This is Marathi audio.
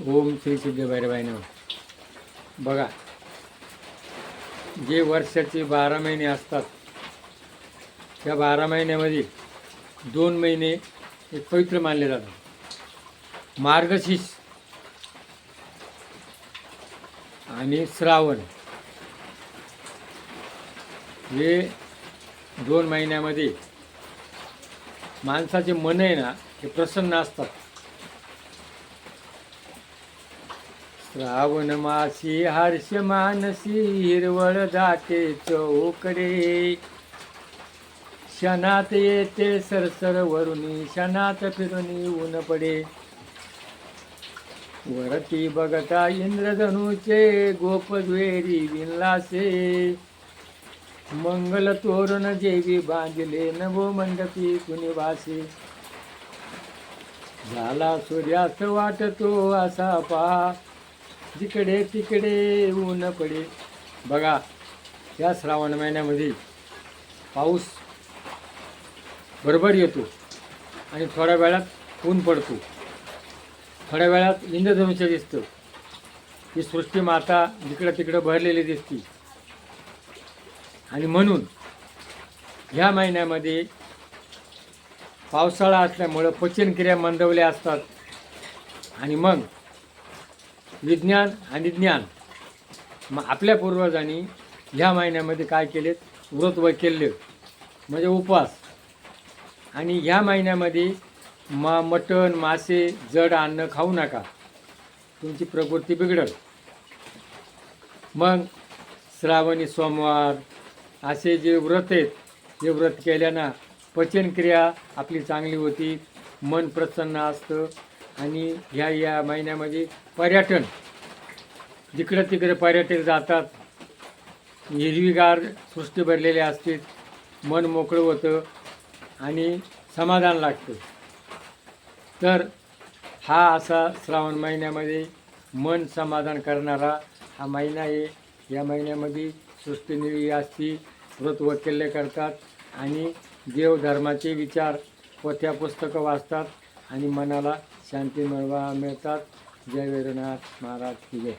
ओम श्री सिद्ध भैरवाय नमः। बघा, जे वर्षाचे 12 महिने असतात त्या 12 महिन्यामध्ये 2 महिने एक पवित्र मानले जातात, मार्गशीर्ष आणि श्रावण। हे 2 महिन्यामध्ये माणसाचे मन आहे ना हे प्रसन्न असतात। श्रावण मासी हर्ष मानसी हिरवळ दाटे चौकडे, क्षणात येते सरसर वरुणी क्षणात फिरुनी ऊन पडे। वरती बघता इंद्रधनुचे गोपद्वेरी विणलासे, मंगल तोरण जेवी बांधले नभो मंडपी कुणी वासे। झाला सूर्यास्त वाटतो असा पहा, जिकडे तिकडे ऊन पडे। बघा, या श्रावण महिन्यामध्ये पाऊस बरोबर येतो आणि थोड्या वेळात ऊन पडतो, थोड्या वेळात इंद्रधनुष्य दिसतं। ही सृष्टी माता जिकडं तिकडं भरलेली दिसती आणि म्हणून ह्या महिन्यामध्ये पावसाळा असल्यामुळं पचनक्रिया मंदवल्या असतात आणि मग विज्ञान आणि ज्ञान, मग आपल्या पूर्वजांनी ह्या महिन्यामध्ये काय केलेत, व्रत वैकल्य म्हणजे उपवास। आणि ह्या महिन्यामध्ये मटण मासे जड अन्न खाऊ नका, तुमची प्रकृती बिघडल। मग श्रावणी सोमवार असे जे व्रत आहेत, हे व्रत केल्यानं पचनक्रिया आपली चांगली होती, मन प्रसन्न असतं। आणि ह्या महिन्यामध्ये पर्यटन, जिकडं तिकडे पर्यटक जातात, हिरवीगार सृष्टी भरलेली असते, मन मोकळं होतं आणि समाधान लागतं। तर हा असा श्रावण महिन्यामध्ये मन समाधान करणारा हा महिना आहे। या महिन्यामध्ये सृष्टी निळी असती, व्रत वैकल्य करतात आणि देवधर्माचे विचार पोथ्या पुस्तकं वाचतात आणि मनाला शांती मिळतात। जय वैद्यनाथ महाराज की जय।